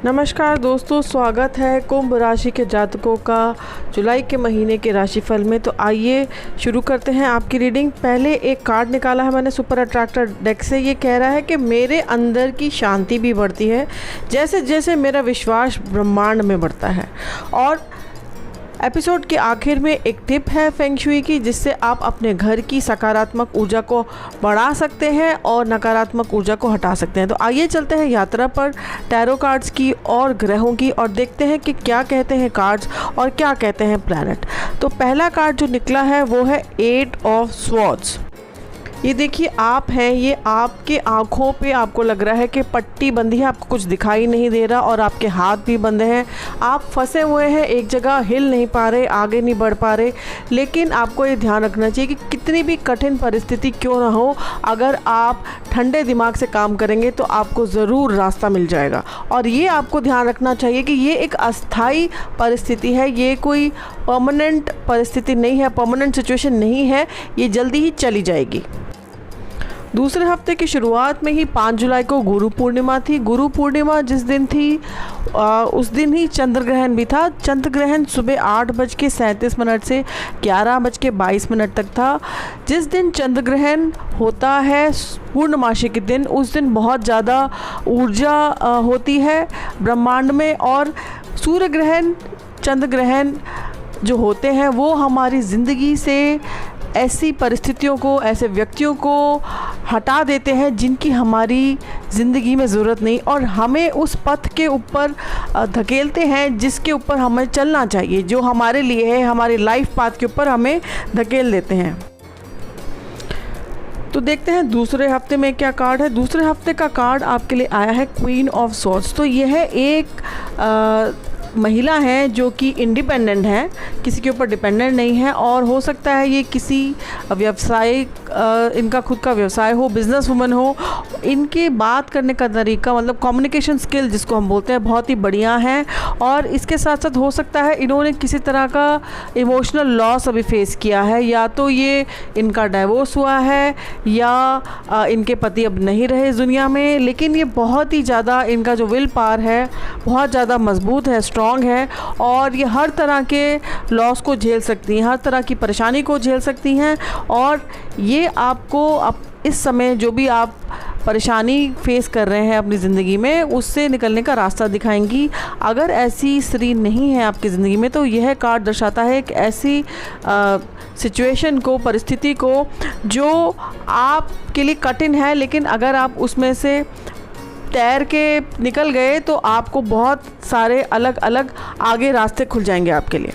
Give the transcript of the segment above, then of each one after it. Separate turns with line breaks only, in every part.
नमस्कार दोस्तों, स्वागत है कुंभ राशि के जातकों का जुलाई के महीने के राशिफल में। तो आइए शुरू करते हैं आपकी रीडिंग। पहले एक कार्ड निकाला है मैंने सुपर अट्रैक्टर डेक से। ये कह रहा है कि मेरे अंदर की शांति भी बढ़ती है जैसे जैसे मेरा विश्वास ब्रह्मांड में बढ़ता है। और एपिसोड के आखिर में एक टिप है फेंग शुई की, जिससे आप अपने घर की सकारात्मक ऊर्जा को बढ़ा सकते हैं और नकारात्मक ऊर्जा को हटा सकते हैं। तो आइए चलते हैं यात्रा पर टैरो कार्ड्स की और ग्रहों की, और देखते हैं कि क्या कहते हैं कार्ड्स और क्या कहते हैं प्लैनेट। तो पहला कार्ड जो निकला है वो है 8 ऑफ स्वॉर्ड्स। ये देखिए आप हैं, ये आपके आँखों पे आपको लग रहा है कि पट्टी बंधी है, आपको कुछ दिखाई नहीं दे रहा और आपके हाथ भी बंधे हैं। आप फंसे हुए हैं एक जगह, हिल नहीं पा रहे, आगे नहीं बढ़ पा रहे। लेकिन आपको ये ध्यान रखना चाहिए कि कितनी भी कठिन परिस्थिति क्यों ना हो, अगर आप ठंडे दिमाग से काम करेंगे तो आपको ज़रूर रास्ता मिल जाएगा। और ये आपको ध्यान रखना चाहिए कि ये एक अस्थाई परिस्थिति है, ये कोई परमानेंट परिस्थिति नहीं है, परमानेंट सिचुएशन नहीं है, ये जल्दी ही चली जाएगी। दूसरे हफ्ते की शुरुआत में ही 5 जुलाई को गुरु पूर्णिमा थी। गुरु पूर्णिमा जिस दिन थी उस दिन ही चंद्र ग्रहण भी था। चंद्र ग्रहण सुबह 8:37 से 11:22 तक था। जिस दिन चंद्र ग्रहण होता है पूर्णमासी के दिन, उस दिन बहुत ज़्यादा ऊर्जा होती है ब्रह्मांड में। और सूर्य ग्रहण, चंद्र ग्रहण जो होते हैं वो हमारी ज़िंदगी से ऐसी परिस्थितियों को, ऐसे व्यक्तियों को हटा देते हैं जिनकी हमारी ज़िंदगी में ज़रूरत नहीं, और हमें उस पथ के ऊपर धकेलते हैं जिसके ऊपर हमें चलना चाहिए, जो हमारे लिए है, हमारी लाइफ पाथ के ऊपर हमें धकेल देते हैं। तो देखते हैं दूसरे हफ्ते में क्या कार्ड है। दूसरे हफ्ते का कार्ड आपके लिए आया है क्वीन ऑफ स्वॉर्ड्स। तो यह एक महिला है जो कि इंडिपेंडेंट है, किसी के ऊपर डिपेंडेंट नहीं है, और हो सकता है ये किसी व्यवसायिक, इनका खुद का व्यवसाय हो, बिजनेस वुमन हो। इनके बात करने का तरीका, मतलब कम्युनिकेशन स्किल जिसको हम बोलते हैं, बहुत ही बढ़िया है। और इसके साथ साथ हो सकता है इन्होंने किसी तरह का इमोशनल लॉस अभी फेस किया है, या तो ये इनका डाइवोर्स हुआ है या इनके पति अब नहीं रहे इस दुनिया में। लेकिन ये बहुत ही ज़्यादा, इनका जो विल पावर है बहुत ज़्यादा मजबूत है, स्ट्रॉन्ग है, और ये हर तरह के लॉस को झेल सकती हैं, हर तरह की परेशानी को झेल सकती हैं। और ये आपको इस समय जो भी आप परेशानी फेस कर रहे हैं अपनी ज़िंदगी में, उससे निकलने का रास्ता दिखाएंगी। अगर ऐसी स्त्री नहीं है आपकी ज़िंदगी में, तो यह कार्ड दर्शाता है एक ऐसी सिचुएशन को, परिस्थिति को जो आपके लिए कठिन है, लेकिन अगर आप उसमें से तैर के निकल गए तो आपको बहुत सारे अलग अलग आगे रास्ते खुल जाएंगे आपके लिए।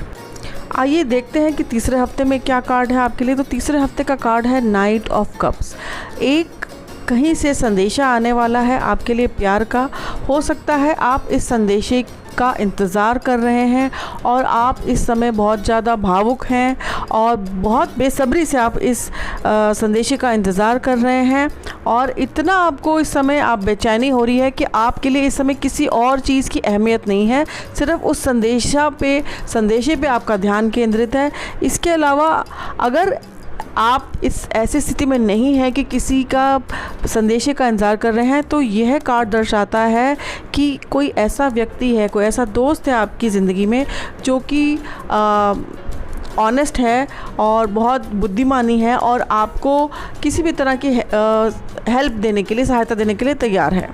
आइए देखते हैं कि तीसरे हफ्ते में क्या कार्ड है आपके लिए। तो तीसरे हफ्ते का कार्ड है नाइट ऑफ कप्स। एक कहीं से संदेशा आने वाला है आपके लिए प्यार का। हो सकता है आप इस संदेशे का इंतज़ार कर रहे हैं और आप इस समय बहुत ज़्यादा भावुक हैं और बहुत बेसब्री से आप इस संदेशे का इंतज़ार कर रहे हैं। और इतना आपको इस समय आप बेचैनी हो रही है कि आपके लिए इस समय किसी और चीज़ की अहमियत नहीं है, सिर्फ उस संदेशे पे आपका ध्यान केंद्रित है। इसके अलावा अगर आप इस ऐसी स्थिति में नहीं है कि किसी का संदेशे का इंतज़ार कर रहे हैं, तो यह कार्ड दर्शाता है कि कोई ऐसा व्यक्ति है, कोई ऐसा दोस्त है आपकी ज़िंदगी में जो कि ऑनेस्ट है और बहुत बुद्धिमानी है और आपको किसी भी तरह की हेल्प देने के लिए, सहायता देने के लिए तैयार है।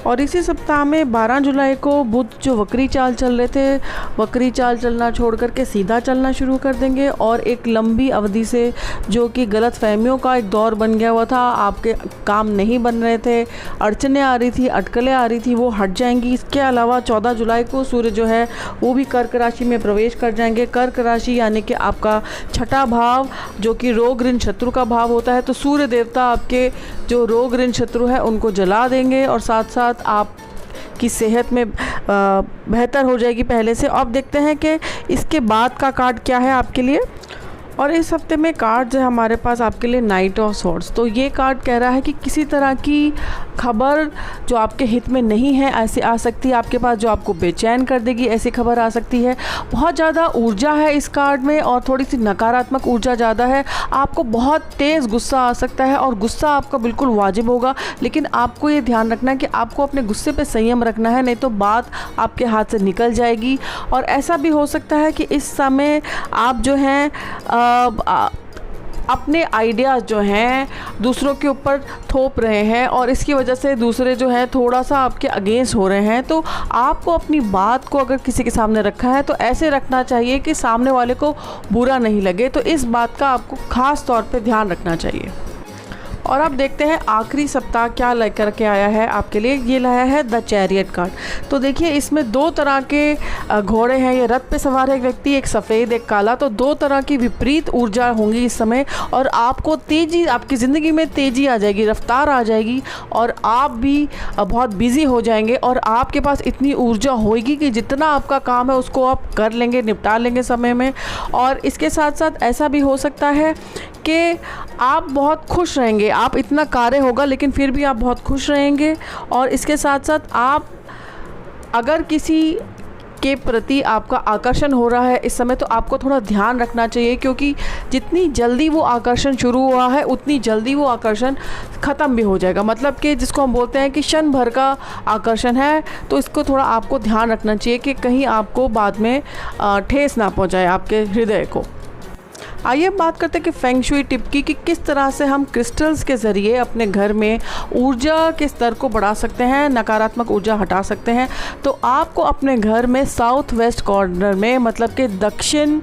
और इसी सप्ताह में 12 जुलाई को बुध जो वक्री चाल चल रहे थे, वक्री चाल चलना छोड़ करके सीधा चलना शुरू कर देंगे। और एक लंबी अवधि से जो कि गलत फहमियों का एक दौर बन गया हुआ था, आपके काम नहीं बन रहे थे, अड़चनें आ रही थी, अटकलें आ रही थी, वो हट जाएंगी। इसके अलावा 14 जुलाई को सूर्य जो है वो भी कर्क राशि में प्रवेश कर जाएंगे। कर्क राशि यानी कि आपका छठा भाव जो कि रोग ऋण शत्रु का भाव होता है। तो सूर्य देवता आपके जो रोग ऋण शत्रु है उनको जला देंगे और साथ साथ आप की सेहत में बेहतर हो जाएगी पहले से। अब देखते हैं कि इसके बाद का कार्ड क्या है आपके लिए। और इस हफ्ते में कार्ड है हमारे पास आपके लिए नाइट ऑफ सॉर्ड्स। तो ये कार्ड कह रहा है कि किसी तरह की खबर जो आपके हित में नहीं है ऐसे आ सकती है आपके पास, जो आपको बेचैन कर देगी, ऐसी खबर आ सकती है। बहुत ज़्यादा ऊर्जा है इस कार्ड में और थोड़ी सी नकारात्मक ऊर्जा ज़्यादा है। आपको बहुत तेज़ गुस्सा आ सकता है और गुस्सा आपका बिल्कुल वाजिब होगा, लेकिन आपको ये ध्यान रखना है कि आपको अपने गुस्से पे संयम रखना है, नहीं तो बात आपके हाथ से निकल जाएगी। और ऐसा भी हो सकता है कि इस समय आप जो हैं अपने आइडियाज़ जो हैं दूसरों के ऊपर थोप रहे हैं और इसकी वजह से दूसरे जो हैं थोड़ा सा आपके अगेंस्ट हो रहे हैं। तो आपको अपनी बात को अगर किसी के सामने रखा है तो ऐसे रखना चाहिए कि सामने वाले को बुरा नहीं लगे। तो इस बात का आपको ख़ास तौर पे ध्यान रखना चाहिए। और अब देखते हैं आखिरी सप्ताह क्या लेकर के आया है आपके लिए। ये लाया है द चैरियट कार्ड। तो देखिए इसमें दो तरह के घोड़े हैं, ये रथ पे सवार है एक व्यक्ति, एक सफ़ेद एक काला। तो दो तरह की विपरीत ऊर्जा होंगी इस समय और आपको तेज़ी, आपकी ज़िंदगी में तेज़ी आ जाएगी, रफ्तार आ जाएगी और आप भी बहुत बिज़ी हो जाएंगे और आपके पास इतनी ऊर्जा होगी कि जितना आपका काम है उसको आप कर लेंगे, निपटा लेंगे समय में। और इसके साथ साथ ऐसा भी हो सकता है कि आप बहुत खुश रहेंगे, आप इतना कार्य होगा लेकिन फिर भी आप बहुत खुश रहेंगे। और इसके साथ साथ आप अगर किसी के प्रति आपका आकर्षण हो रहा है इस समय तो आपको थोड़ा ध्यान रखना चाहिए, क्योंकि जितनी जल्दी वो आकर्षण शुरू हुआ है उतनी जल्दी वो आकर्षण ख़त्म भी हो जाएगा। मतलब कि जिसको हम बोलते हैं कि क्षण भर का आकर्षण है, तो इसको थोड़ा आपको ध्यान रखना चाहिए कि कहीं आपको बाद में ठेस ना पहुँचाए आपके हृदय को। आइए बात करते हैं कि फेंग शुई टिप की, कि किस तरह से हम क्रिस्टल्स के ज़रिए अपने घर में ऊर्जा के स्तर को बढ़ा सकते हैं, नकारात्मक ऊर्जा हटा सकते हैं। तो आपको अपने घर में साउथ वेस्ट कॉर्नर में, मतलब कि दक्षिण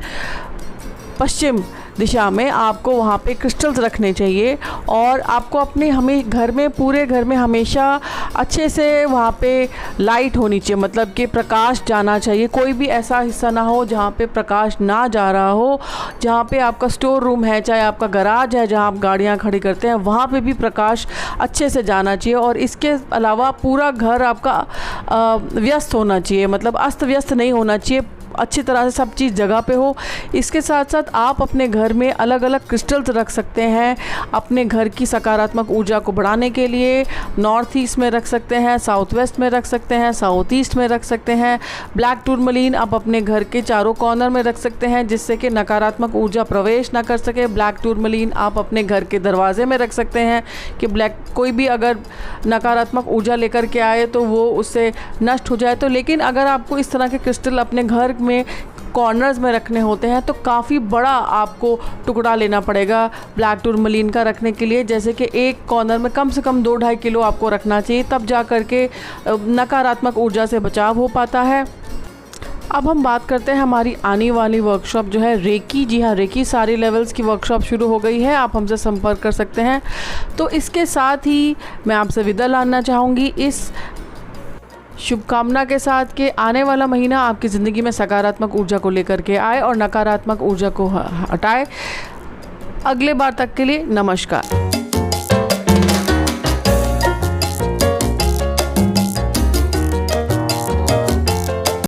पश्चिम दिशा में आपको वहाँ पे क्रिस्टल्स रखने चाहिए और आपको अपने घर में, पूरे घर में हमेशा अच्छे से वहाँ पे लाइट होनी चाहिए, मतलब कि प्रकाश जाना चाहिए। कोई भी ऐसा हिस्सा ना हो जहाँ पे प्रकाश ना जा रहा हो। जहाँ पे आपका स्टोर रूम है, चाहे आपका गराज है जहाँ आप गाड़ियाँ खड़ी करते हैं, वहाँ पे भी प्रकाश अच्छे से जाना चाहिए। और इसके अलावा पूरा घर आपका व्यस्त होना चाहिए, मतलब अस्त व्यस्त नहीं होना चाहिए, अच्छी तरह से सब चीज़ जगह पे हो। इसके साथ साथ आप अपने घर में अलग अलग क्रिस्टल्स रख सकते हैं अपने घर की सकारात्मक ऊर्जा को बढ़ाने के लिए। नॉर्थ ईस्ट में रख सकते हैं, साउथ वेस्ट में रख सकते हैं, साउथ ईस्ट में रख सकते हैं। ब्लैक टूरमलीन आप अपने घर के चारों कॉर्नर में रख सकते हैं जिससे कि नकारात्मक ऊर्जा प्रवेश ना कर सके। ब्लैक टूरमलीन आप अपने घर के दरवाजे में रख सकते हैं कि कोई भी अगर नकारात्मक ऊर्जा लेकर के आए तो वो उससे नष्ट हो जाए। तो लेकिन अगर आपको इस तरह के क्रिस्टल अपने घर में कॉर्नर्स में रखने होते हैं तो काफ़ी बड़ा आपको टुकड़ा लेना पड़ेगा ब्लैक टूरमलीन का रखने के लिए। जैसे कि एक कॉर्नर में कम से कम 2-2.5 किलो आपको रखना चाहिए, तब जा कर के नकारात्मक ऊर्जा से बचाव हो पाता है। अब हम बात करते हैं हमारी आने वाली वर्कशॉप जो है रेकी। जी हाँ, रेकी सारे लेवल्स की वर्कशॉप शुरू हो गई है, आप हमसे संपर्क कर सकते हैं। तो इसके साथ ही मैं आपसे विदा लाना चाहूँगी इस शुभकामना के साथ कि आने वाला महीना आपकी ज़िंदगी में सकारात्मक ऊर्जा को लेकर के आए और नकारात्मक ऊर्जा को हटाए। अगले बार तक के लिए नमस्कार।